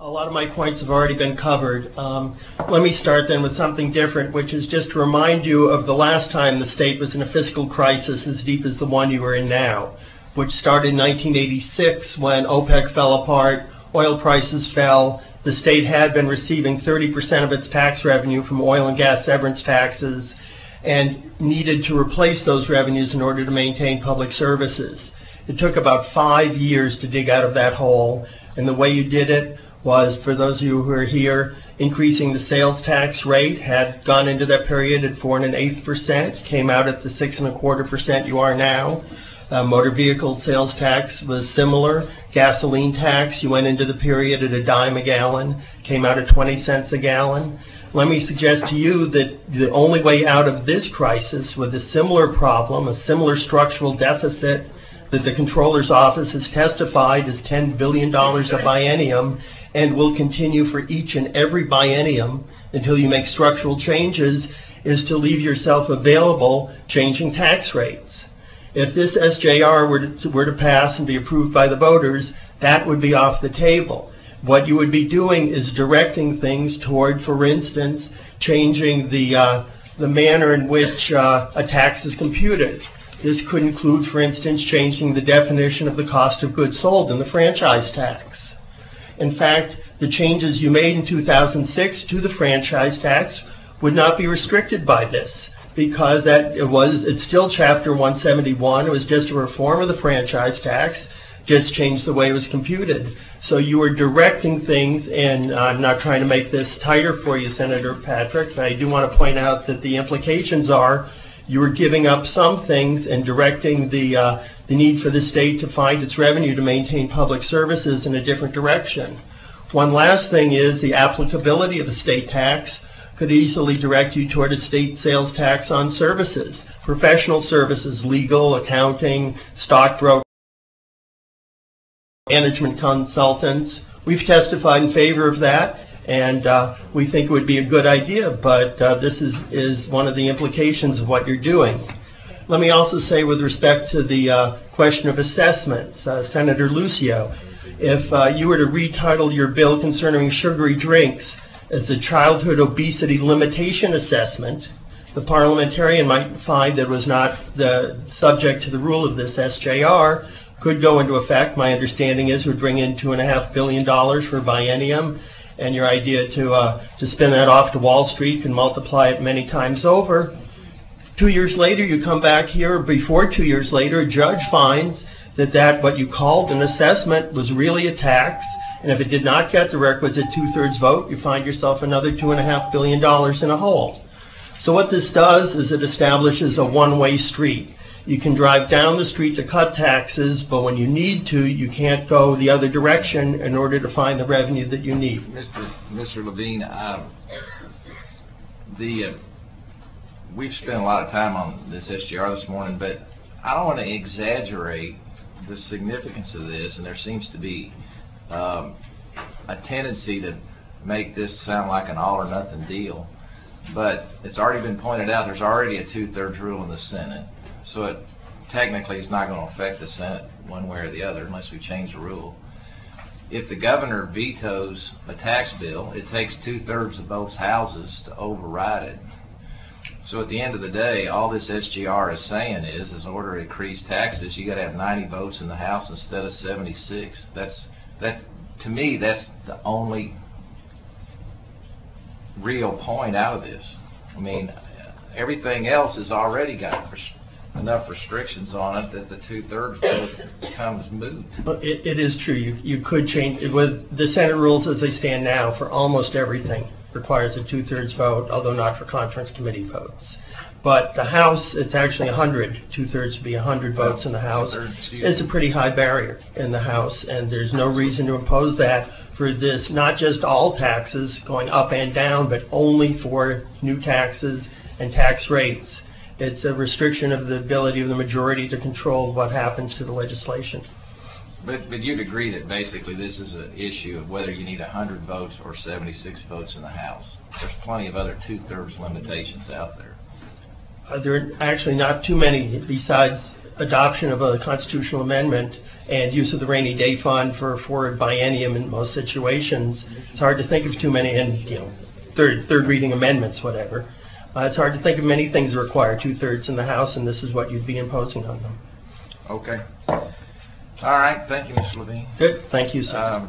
A lot of my points have already been covered. Let me start then with something different, which is just to remind you of the last time the state was in a fiscal crisis as deep as the one you are in now, which started in 1986 when OPEC fell apart, oil prices fell, the state had been receiving 30% of its tax revenue from oil and gas severance taxes and needed to replace those revenues in order to maintain public services. It took about 5 years to dig out of that hole, and the way you did it was, for those of you who are here, increasing the sales tax rate, had gone into that period at 4 1/8%, came out at the 6 1/4% you are now. Motor vehicle sales tax was similar. Gasoline tax, you went into the period at $0.10 a gallon, came out at 20 cents a gallon. Let me suggest to you that the only way out of this crisis with a similar problem, a similar structural deficit that the Comptroller's Office has testified is $10 billion a biennium, and will continue for each and every biennium until you make structural changes, is to leave yourself available changing tax rates. If this SJR were to pass and be approved by the voters, that would be off the table. What you would be doing is directing things toward, for instance, changing the manner in which a tax is computed. This could include, for instance, changing the definition of the cost of goods sold in the franchise tax. In fact, the changes you made in 2006 to the franchise tax would not be restricted by this, because it's still Chapter 171. It was just a reform of the franchise tax, just changed the way it was computed. So you were directing things, and I'm not trying to make this tighter for you, Senator Patrick, but I do want to point out that the implications are you were giving up some things and directing the need for the state to find its revenue to maintain public services in a different direction. One last thing is the applicability of the state tax could easily direct you toward a state sales tax on services, professional services, legal, accounting, stockbroker, management consultants. We've testified in favor of that, and we think it would be a good idea, but this is one of the implications of what you're doing. Let me also say, with respect to the question of assessments, Senator Lucio, if you were to retitle your bill concerning sugary drinks as the Childhood Obesity Limitation Assessment, the parliamentarian might find that it was not subject to the rule of this SJR, could go into effect. My understanding is would bring in $2.5 billion for biennium, and your idea to spin that off to Wall Street can multiply it many times over. 2 years later, you come back here, before 2 years later, a judge finds that what you called an assessment was really a tax, and if it did not get the requisite 2/3 vote, you find yourself another $2.5 billion in a hole. So what this does is it establishes a one-way street. You can drive down the street to cut taxes, but when you need to, you can't go the other direction in order to find the revenue that you need. Mr. Lavine, we've spent a lot of time on this SJR this morning, but I don't want to exaggerate the significance of this, and there seems to be a tendency to make this sound like an all or nothing deal. But it's already been pointed out there's already a 2/3 rule in the Senate. So it technically is not going to affect the Senate one way or the other unless we change the rule. If the governor vetoes a tax bill, it takes 2/3 of both houses to override it. So at the end of the day, all this SJR is saying is in order to increase taxes, you got to have 90 votes in the House instead of 76. To me, that's the only real point out of this. I mean, everything else has already got enough restrictions on it that the 2/3 vote becomes moot. It is true. You could change it with the Senate rules as they stand now. For almost everything requires a 2/3 vote, although not for conference committee votes. But the House, it's actually 100. 2/3 would be 100 votes in the House. It's a pretty high barrier in the House, and there's no reason to impose that for this, not just all taxes going up and down, but only for new taxes and tax rates. It's a restriction of the ability of the majority to control what happens to the legislation. But you'd agree that basically this is an issue of whether you need 100 votes or 76 votes in the House. There's plenty of other 2/3 limitations out there. There are actually not too many besides adoption of a constitutional amendment and use of the rainy day fund for a forward biennium in most situations, it's hard to think of too many, and third reading amendments, whatever. It's hard to think of many things that require 2/3 in the House, and this is what you'd be imposing on them. Okay. All right. Thank you, Mr. Lavine. Good. Thank you, sir.